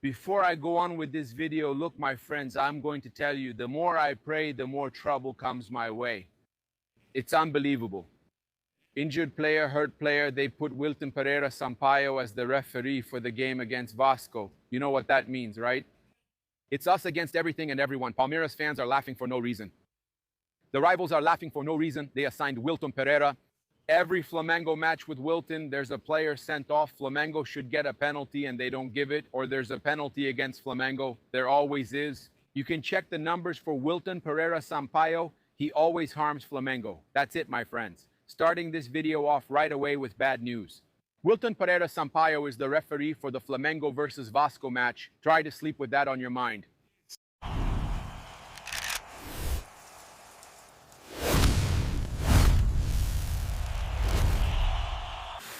Before I go on with this video, look, my friends, I'm going to tell you, the more I pray, the more trouble comes my way. It's unbelievable. Injured player, hurt player, they put Wilton Pereira Sampaio as the referee for the game against Vasco. You know what that means, right? It's us against everything and everyone. Palmeiras fans are laughing for no reason. The rivals are laughing for no reason. They assigned Wilton Pereira. Every Flamengo match with Wilton, there's a player sent off. Flamengo should get a penalty and they don't give it, or there's a penalty against Flamengo. There always is. You can check the numbers for Wilton Pereira Sampaio. He always harms Flamengo. That's it, my friends. Starting this video off right away with bad news. Wilton Pereira Sampaio is the referee for the Flamengo versus Vasco match. Try to sleep with that on your mind.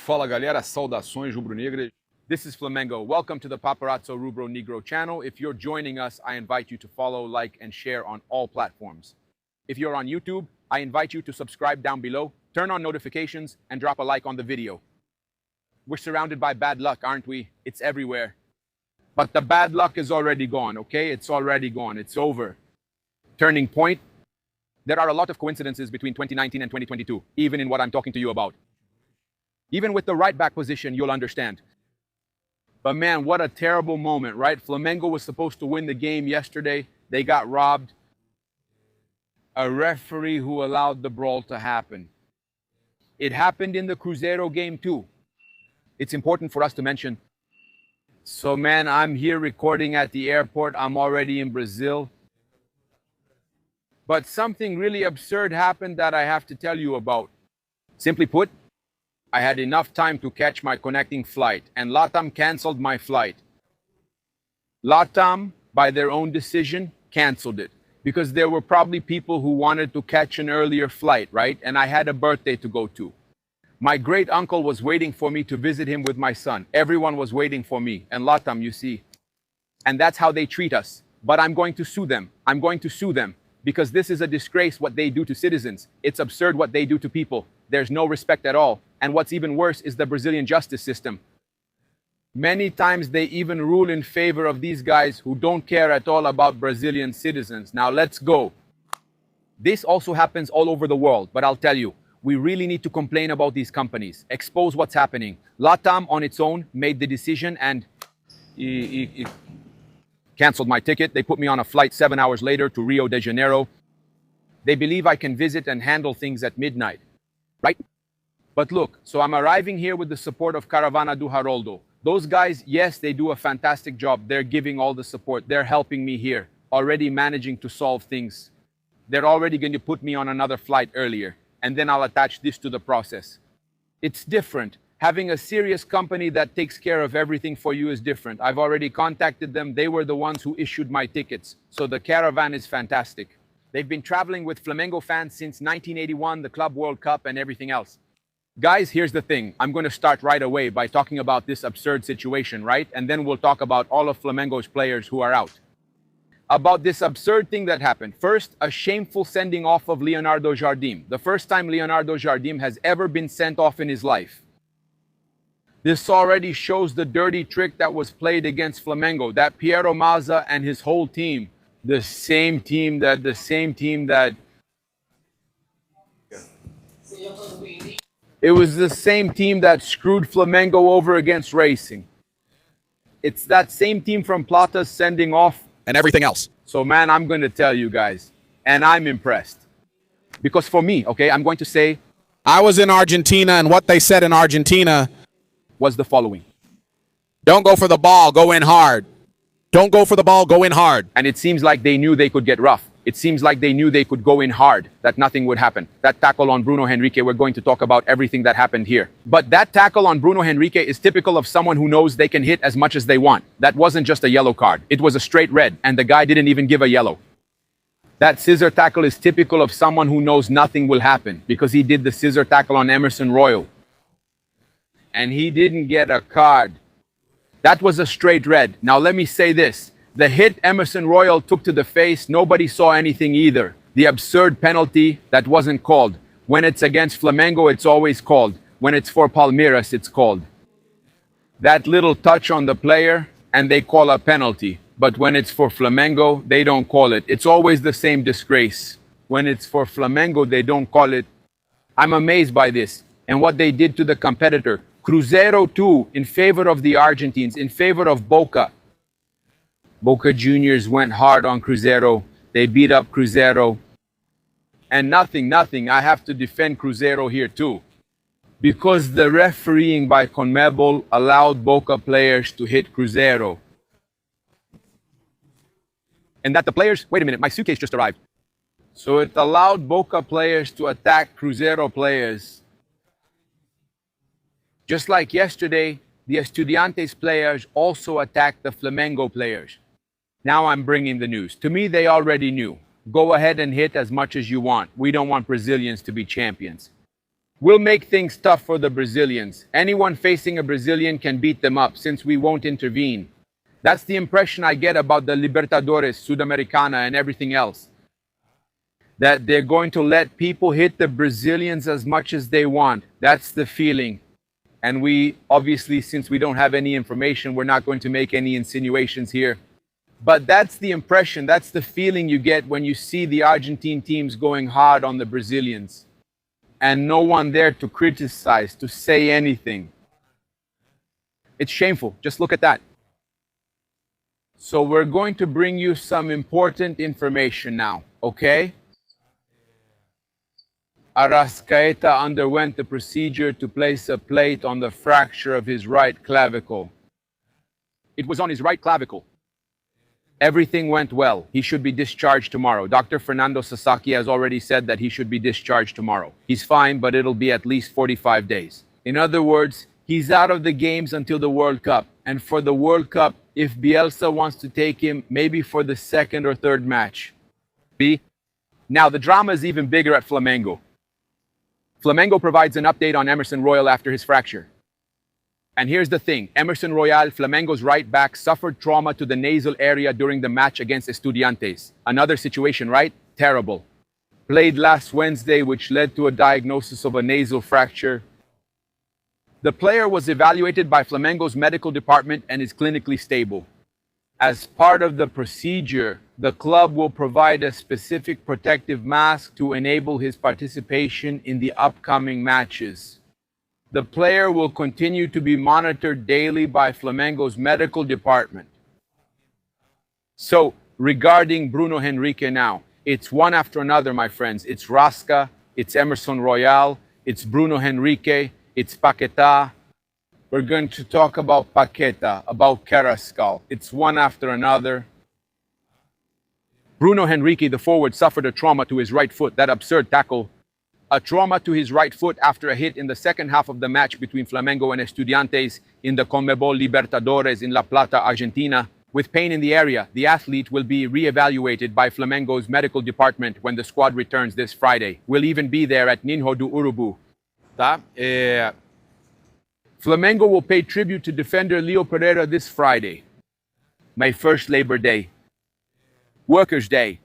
Fala galera, saudações rubro-negras. This is Flamengo. Welcome to the Paparazzo Rubro Negro channel. If you're joining us, I invite you to follow, like, and share on all platforms. If you're on YouTube, I invite you to subscribe down below, turn on notifications, and drop a like on the video. We're surrounded by bad luck, aren't we? It's everywhere. But the bad luck is already gone, okay? It's already gone. It's over. Turning point. There are a lot of coincidences between 2019 and 2022, even in what I'm talking to you about. Even with the right back position, you'll understand. But man, what a terrible moment, right? Flamengo was supposed to win the game yesterday. They got robbed. A referee who allowed the brawl to happen. It happened in the Cruzeiro game too. It's important for us to mention. So man, I'm here recording at the airport. I'm already in Brazil. But something really absurd happened that I have to tell you about. Simply put, I had enough time to catch my connecting flight, and LATAM canceled my flight. LATAM, by their own decision, canceled it. Because there were probably people who wanted to catch an earlier flight, right? And I had a birthday to go to. My great uncle was waiting for me to visit him with my son. Everyone was waiting for me. And LATAM, you see. And that's how they treat us. But I'm going to sue them. I'm going to sue them. Because this is a disgrace what they do to citizens. It's absurd what they do to people. There's no respect at all. And what's even worse is the Brazilian justice system. Many times they even rule in favor of these guys who don't care at all about Brazilian citizens. Now let's go. This also happens all over the world, but I'll tell you, we really need to complain about these companies, expose what's happening. LATAM on its own made the decision and canceled my ticket. They put me on a flight 7 hours later to Rio de Janeiro. They believe I can visit and handle things at midnight, right? But look, so I'm arriving here with the support of Caravana do Haroldo. Those guys, yes, they do a fantastic job. They're giving all the support. They're helping me here, already managing to solve things. They're already going to put me on another flight earlier, and then I'll attach this to the process. It's different. Having a serious company that takes care of everything for you is different. I've already contacted them. They were the ones who issued my tickets. So the caravan is fantastic. They've been traveling with Flamengo fans since 1981, the Club World Cup, and everything else. Guys, here's the thing. I'm going to start right away by talking about this absurd situation, right? And then we'll talk about all of Flamengo's players who are out. About this absurd thing that happened. First, a shameful sending off of Leonardo Jardim. The first time Leonardo Jardim has ever been sent off in his life. This already shows the dirty trick that was played against Flamengo. That Piero Mazza and his whole team. The same team that it was the same team that screwed Flamengo over against Racing. It's that same team from Plata sending off and everything else. So man, I'm going to tell you guys, and I'm impressed. Because for me, okay, I'm going to say, I was in Argentina, and what they said in Argentina was the following. Don't go for the ball, go in hard. Don't go for the ball, go in hard. And it seems like they knew they could get rough. It seems like they knew they could go in hard, that nothing would happen. That tackle on Bruno Henrique, we're going to talk about everything that happened here. But that tackle on Bruno Henrique is typical of someone who knows they can hit as much as they want. That wasn't just a yellow card. It was a straight red, and the guy didn't even give a yellow. That scissor tackle is typical of someone who knows nothing will happen, because he did the scissor tackle on Emerson Royal. And he didn't get a card. That was a straight red. Now let me say this. The hit Emerson Royal took to the face, nobody saw anything either. The absurd penalty that wasn't called. When it's against Flamengo, it's always called. When it's for Palmeiras, it's called. That little touch on the player, and they call a penalty. But when it's for Flamengo, they don't call it. It's always the same disgrace. When it's for Flamengo, they don't call it. I'm amazed by this and what they did to the competitor. Cruzeiro too, in favor of the Argentines, in favor of Boca. Boca Juniors went hard on Cruzeiro. They beat up Cruzeiro. And nothing. I have to defend Cruzeiro here too. Because the refereeing by CONMEBOL allowed Boca players to hit Cruzeiro. And that the players, wait a minute, my suitcase just arrived. So it allowed Boca players to attack Cruzeiro players. Just like yesterday, the Estudiantes players also attacked the Flamengo players. Now I'm bringing the news. To me, they already knew. Go ahead and hit as much as you want. We don't want Brazilians to be champions. We'll make things tough for the Brazilians. Anyone facing a Brazilian can beat them up since we won't intervene. That's the impression I get about the Libertadores, Sudamericana, and everything else. That they're going to let people hit the Brazilians as much as they want. That's the feeling. And we, obviously, since we don't have any information, we're not going to make any insinuations here. But that's the impression, that's the feeling you get when you see the Argentine teams going hard on the Brazilians. And no one there to criticize, to say anything. It's shameful. Just look at that. So we're going to bring you some important information now, okay? Arrascaeta underwent the procedure to place a plate on the fracture of his right clavicle. It was on his right clavicle. Everything went well. He should be discharged tomorrow. Dr. Fernando Sasaki has already said that he should be discharged tomorrow. He's fine, but it'll be at least 45 days. In other words, he's out of the games until the World Cup. And for the World Cup, if Bielsa wants to take him, maybe for the second or third match. Now, the drama is even bigger at Flamengo. Flamengo provides an update on Emerson Royal after his fracture. And here's the thing, Emerson Royal, Flamengo's right back, suffered trauma to the nasal area during the match against Estudiantes. Another situation, right? Terrible. Played last Wednesday, which led to a diagnosis of a nasal fracture. The player was evaluated by Flamengo's medical department and is clinically stable. As part of the procedure, the club will provide a specific protective mask to enable his participation in the upcoming matches. The player will continue to be monitored daily by Flamengo's medical department. So, regarding Bruno Henrique now, it's one after another, my friends. It's Rasca, it's Emerson Royal, it's Bruno Henrique, it's Paquetá. We're going to talk about Paqueta, about Carrascal. It's one after another. Bruno Henrique, the forward, suffered a trauma to his right foot, that absurd tackle. A trauma to his right foot after a hit in the second half of the match between Flamengo and Estudiantes in the CONMEBOL Libertadores in La Plata, Argentina. With pain in the area, the athlete will be re-evaluated by Flamengo's medical department when the squad returns this Friday. We'll even be there at Ninho do Urubu. Flamengo will pay tribute to defender Leo Pereira this Friday. My first Labor Day. Workers' Day.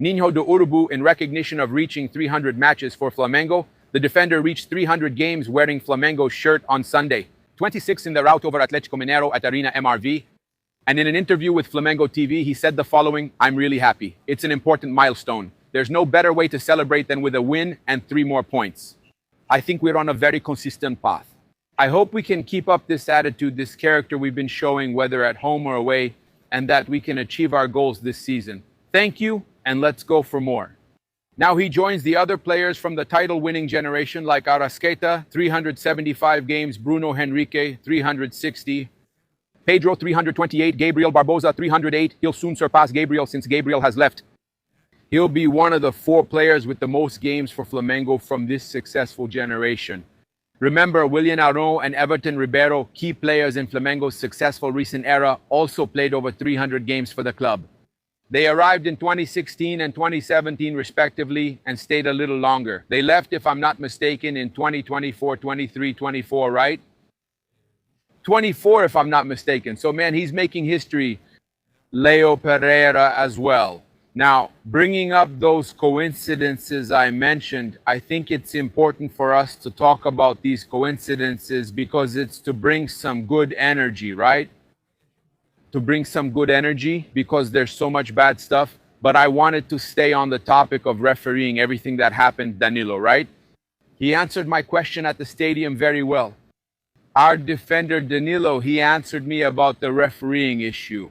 Ninho do Urubu, in recognition of reaching 300 matches for Flamengo, the defender reached 300 games wearing Flamengo's shirt on Sunday. 26 in the rout over Atlético Mineiro at Arena MRV. And in an interview with Flamengo TV, he said the following, "I'm really happy. It's an important milestone. There's no better way to celebrate than with a win and 3 more points. I think we're on a very consistent path. I hope we can keep up this attitude, this character we've been showing, whether at home or away, and that we can achieve our goals this season. Thank you, and let's go for more." Now he joins the other players from the title-winning generation like Arrascaeta, 375 games, Bruno Henrique, 360, Pedro, 328, Gabriel Barbosa, 308. He'll soon surpass Gabriel since Gabriel has left. He'll be one of the 4 players with the most games for Flamengo from this successful generation. Remember, Willian Arão and Everton Ribeiro, key players in Flamengo's successful recent era, also played over 300 games for the club. They arrived in 2016 and 2017 respectively and stayed a little longer. They left, if I'm not mistaken, in 2024, 23, 24, right? 24, if I'm not mistaken. So, man, he's making history. Leo Pereira as well. Now, bringing up those coincidences I mentioned, I think it's important for us to talk about these coincidences because it's to bring some good energy, right? to bring some good energy because there's so much bad stuff. But I wanted to stay on the topic of refereeing everything that happened, Danilo, right? He answered my question at the stadium very well. Our defender, Danilo, he answered me about the refereeing issue.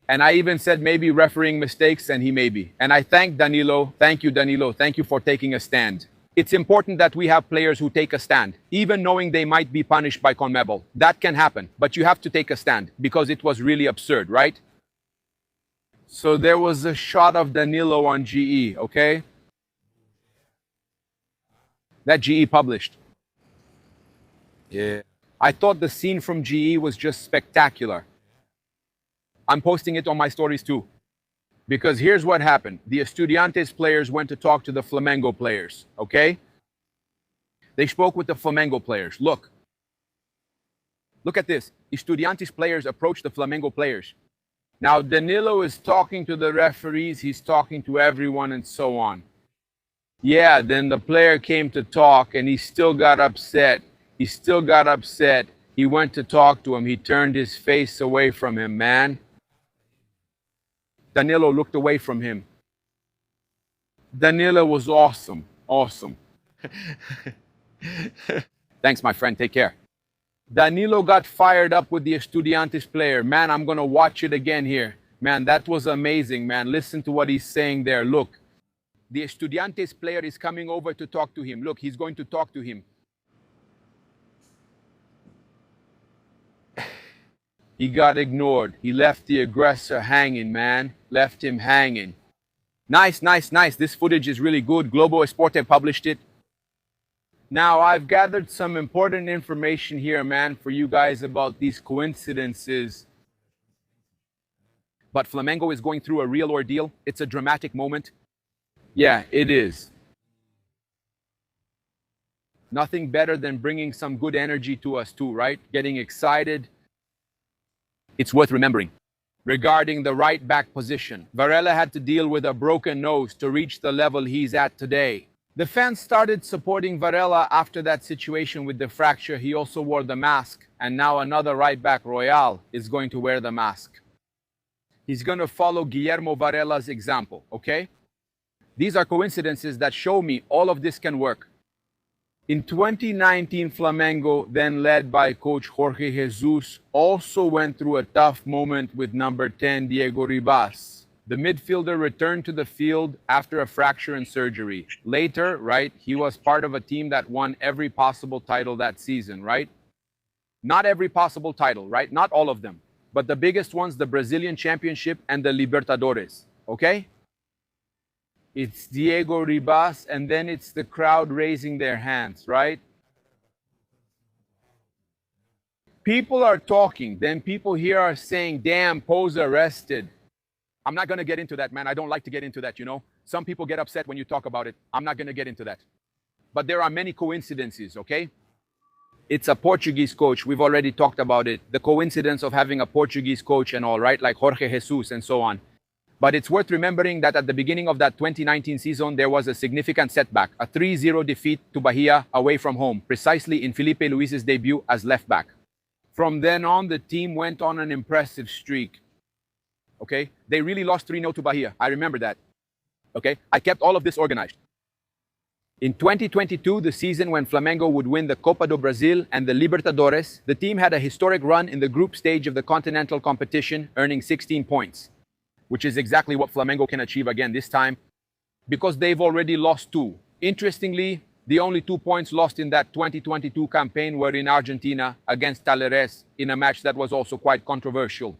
And I even said maybe refereeing mistakes, and he may be. And I thank Danilo. Thank you, Danilo. Thank you for taking a stand. It's important that we have players who take a stand, even knowing they might be punished by CONMEBOL. That can happen, but you have to take a stand because it was really absurd, right? So there was a shot of Danilo on GE, okay? That GE published. Yeah. I thought the scene from GE was just spectacular. I'm posting it on my stories too. Because here's what happened. The Estudiantes players went to talk to the Flamengo players, okay? They spoke with the Flamengo players. Look at this. Estudiantes players approached the Flamengo players. Now, Danilo is talking to the referees. He's talking to everyone and so on. Yeah, then the player came to talk and he still got upset. He went to talk to him. He turned his face away from him, man. Danilo looked away from him. Danilo was awesome. Thanks, my friend. Take care. Danilo got fired up with the Estudiantes player. Man, I'm going to watch it again here. Man, that was amazing, man. Listen to what he's saying there. Look, the Estudiantes player is coming over to talk to him. Look, he's going to talk to him. He got ignored. He left the aggressor hanging, man. Left him hanging. Nice. This footage is really good. Globo Esporte published it. Now, I've gathered some important information here, man, for you guys about these coincidences. But Flamengo is going through a real ordeal. It's a dramatic moment. Yeah, it is. Nothing better than bringing some good energy to us too, right? Getting excited. It's worth remembering. Regarding the right back position, Varela had to deal with a broken nose to reach the level he's at today. The fans started supporting Varela after that situation with the fracture. He also wore the mask, and now another right back, Royal, is going to wear the mask. He's going to follow Guillermo Varela's example, okay? These are coincidences that show me all of this can work. In 2019, Flamengo, then led by coach Jorge Jesus, also went through a tough moment with number 10, Diego Ribas. The midfielder returned to the field after a fracture and surgery. Later, right, he was part of a team that won every possible title that season, right? Not every possible title, right? Not all of them. But the biggest ones, the Brazilian Championship and the Libertadores, okay? It's Diego Ribas, and then it's the crowd raising their hands, right? People are talking. Then people here are saying, damn, Pose arrested. I'm not going to get into that, man. I don't like to get into that, you know? Some people get upset when you talk about it. I'm not going to get into that. But there are many coincidences, okay? It's a Portuguese coach. We've already talked about it. The coincidence of having a Portuguese coach and all, right? Like Jorge Jesus and so on. But it's worth remembering that at the beginning of that 2019 season, there was a significant setback, a 3-0 defeat to Bahia away from home, precisely in Felipe Luis's debut as left back. From then on, the team went on an impressive streak. Okay? They really lost 3-0 to Bahia. I remember that. Okay? I kept all of this organized. In 2022, the season when Flamengo would win the Copa do Brasil and the Libertadores, the team had a historic run in the group stage of the continental competition, earning 16 points. Which is exactly what Flamengo can achieve again this time, because they've already lost 2. Interestingly, the only 2 points lost in that 2022 campaign were in Argentina against Talleres in a match that was also quite controversial.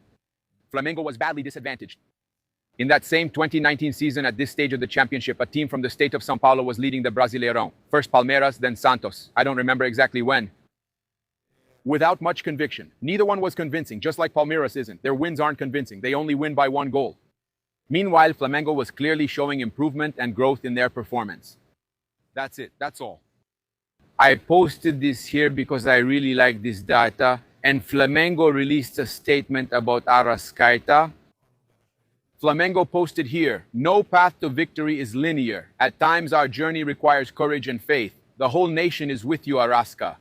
Flamengo was badly disadvantaged. In that same 2019 season, at this stage of the championship, a team from the state of São Paulo was leading the Brasileirão. First Palmeiras, then Santos. I don't remember exactly when. Without much conviction. Neither one was convincing, just like Palmeiras isn't. Their wins aren't convincing. They only win by 1 goal. Meanwhile, Flamengo was clearly showing improvement and growth in their performance. That's it. That's all. I posted this here because I really like this data. And Flamengo released a statement about Arrascaeta. Flamengo posted here, no path to victory is linear. At times, our journey requires courage and faith. The whole nation is with you, Arrasca.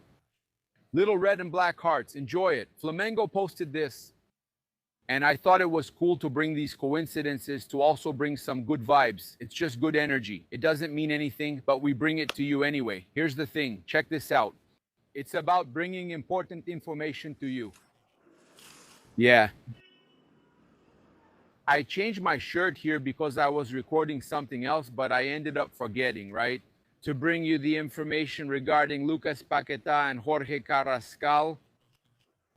Little red and black hearts. Enjoy it. Flamengo posted this. And I thought it was cool to bring these coincidences to also bring some good vibes. It's just good energy. It doesn't mean anything, but we bring it to you anyway. Here's the thing. Check this out. It's about bringing important information to you. Yeah. I changed my shirt here because I was recording something else, but I ended up forgetting, right? To bring you the information regarding Lucas Paqueta and Jorge Carrascal.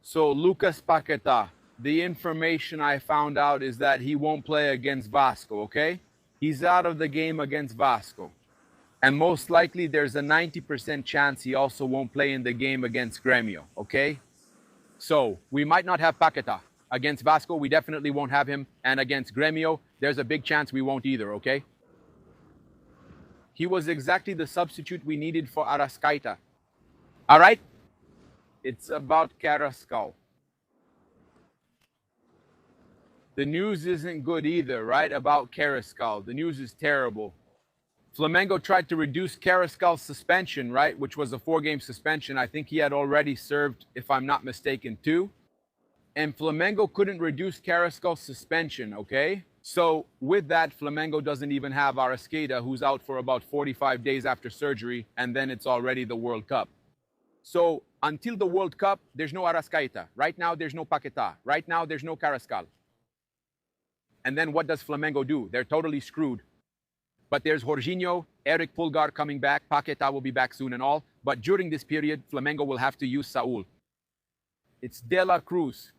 So Lucas Paqueta, the information I found out is that he won't play against Vasco, okay? He's out of the game against Vasco. And most likely there's a 90% chance he also won't play in the game against Gremio, okay? So we might not have Paqueta. Against Vasco, we definitely won't have him. And against Gremio, there's a big chance we won't either, okay? He was exactly the substitute we needed for Arrascaeta. All right? It's about Carrascal. The news isn't good either, right? About Carrascal. The news is terrible. Flamengo tried to reduce Carrascal's suspension, right? Which was a 4-game suspension. I think he had already served, if I'm not mistaken, 2. And Flamengo couldn't reduce Carrascal's suspension, okay? So with that, Flamengo doesn't even have Arrascaeta, who's out for about 45 days after surgery, and then it's already the World Cup. So until the World Cup, there's no Arrascaeta. Right now, there's no Paqueta. Right now, there's no Carrascal. And then what does Flamengo do? They're totally screwed. But there's Jorginho, Eric Pulgar coming back, Paqueta will be back soon and all. But during this period, Flamengo will have to use Saul. It's De La Cruz.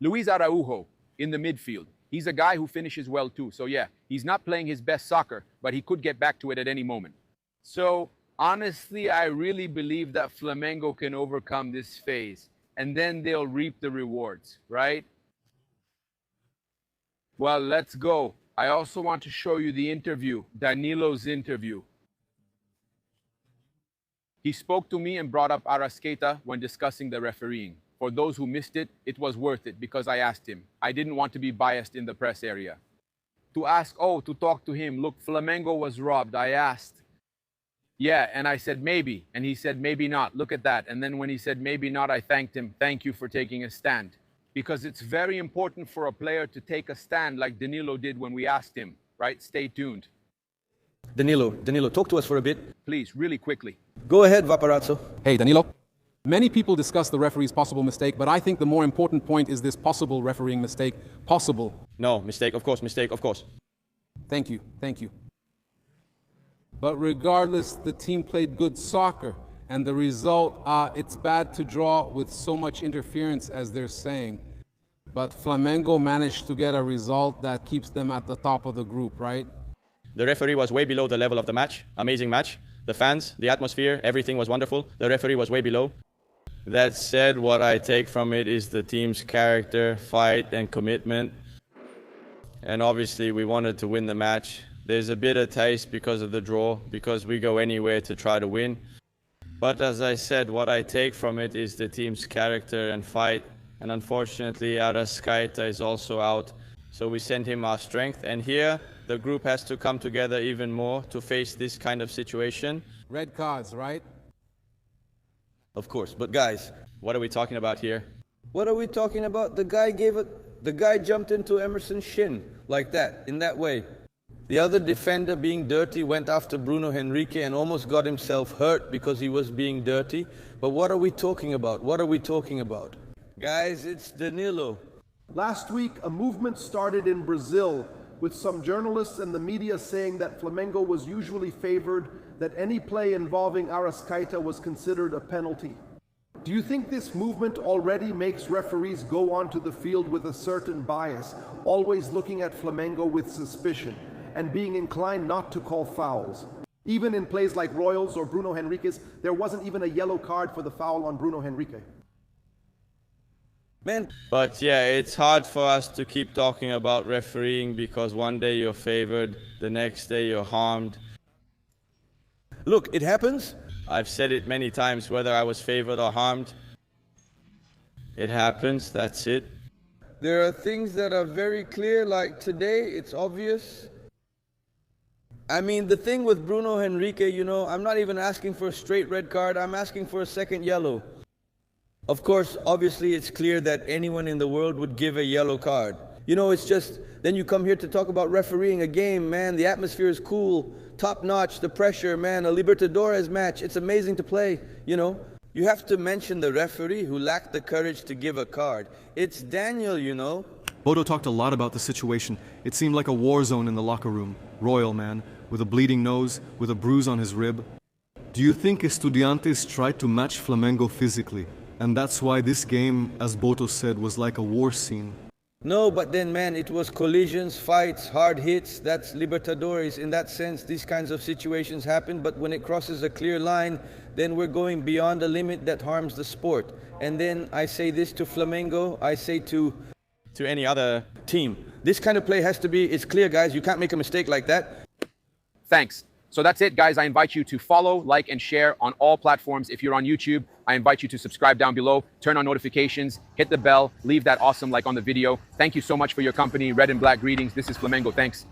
Luis Araujo in the midfield. He's a guy who finishes well too. So yeah, he's not playing his best soccer, but he could get back to it at any moment. So honestly, I really believe that Flamengo can overcome this phase and then they'll reap the rewards, right? Well, let's go. I also want to show you the interview, Danilo's interview. He spoke to me and brought up Arrascaeta when discussing the refereeing. For those who missed it, it was worth it because I asked him. I didn't want to be biased in the press area. To talk to him, look, Flamengo was robbed. I asked. Yeah, and I said maybe. And he said maybe not. Look at that. And then when he said maybe not, I thanked him. Thank you for taking a stand. Because it's very important for a player to take a stand like Danilo did when we asked him, right? Stay tuned. Danilo, talk to us for a bit. Please, really quickly. Go ahead, Vaparazzo. Hey, Danilo. Many people discuss the referee's possible mistake, but I think the more important point is this possible refereeing mistake. Possible. No, mistake, of course. Thank you. But regardless, the team played good soccer, and the result, it's bad to draw with so much interference as they're saying. But Flamengo managed to get a result that keeps them at the top of the group, right? The referee was way below the level of the match. Amazing match. The fans, the atmosphere, everything was wonderful. The referee was way below. That said, what I take from it is the team's character, fight, and commitment. And obviously, we wanted to win the match. There's a bitter taste because of the draw, because we go anywhere to try to win. But as I said, what I take from it is the team's character and fight. And unfortunately, Arrascaeta is also out. So we send him our strength. And here, the group has to come together even more to face this kind of situation. Red cards, right? Of course, but guys, what are we talking about here? What are we talking about? The guy jumped into Emerson's shin like that, in that way. The other defender, being dirty, went after Bruno Henrique and almost got himself hurt because he was being dirty. But what are we talking about? Guys, it's Danilo. Last week, a movement started in Brazil with some journalists and the media saying that Flamengo was usually favored, that any play involving Arrascaeta was considered a penalty. Do you think this movement already makes referees go onto the field with a certain bias, always looking at Flamengo with suspicion, and being inclined not to call fouls? Even in plays like Royals or Bruno Henrique's, there wasn't even a yellow card for the foul on Bruno Henrique. But yeah, it's hard for us to keep talking about refereeing because one day you're favored, the next day you're harmed. Look, it happens. I've said it many times, whether I was favored or harmed. It happens, that's it. There are things that are very clear, like today, it's obvious. I mean, the thing with Bruno Henrique, I'm not even asking for a straight red card, I'm asking for a second yellow. Of course, obviously, it's clear that anyone in the world would give a yellow card. You know, it's just, then you come here to talk about refereeing a game, man. The atmosphere is cool, top notch, the pressure, man. A Libertadores match, it's amazing to play, you know. You have to mention the referee who lacked the courage to give a card. It's Daniel, you know. Bodo talked a lot about the situation. It seemed like a war zone in the locker room. Royal man, with a bleeding nose, with a bruise on his rib. Do you think Estudiantes tried to match Flamengo physically? And that's why this game, as Boto said, was like a war scene. No, but then, man, it was collisions, fights, hard hits. That's Libertadores. In that sense, these kinds of situations happen. But when it crosses a clear line, then we're going beyond a limit that harms the sport. And then I say this to Flamengo, I say to any other team. this kind of play has to be, it's clear, guys. You can't make a mistake like that. Thanks. So that's it, guys. I invite you to follow, like, and share on all platforms. If you're on YouTube, I invite you to subscribe down below, turn on notifications, hit the bell, leave that awesome like on the video. Thank you so much for your company. Red and black greetings. This is Flamengo. Thanks.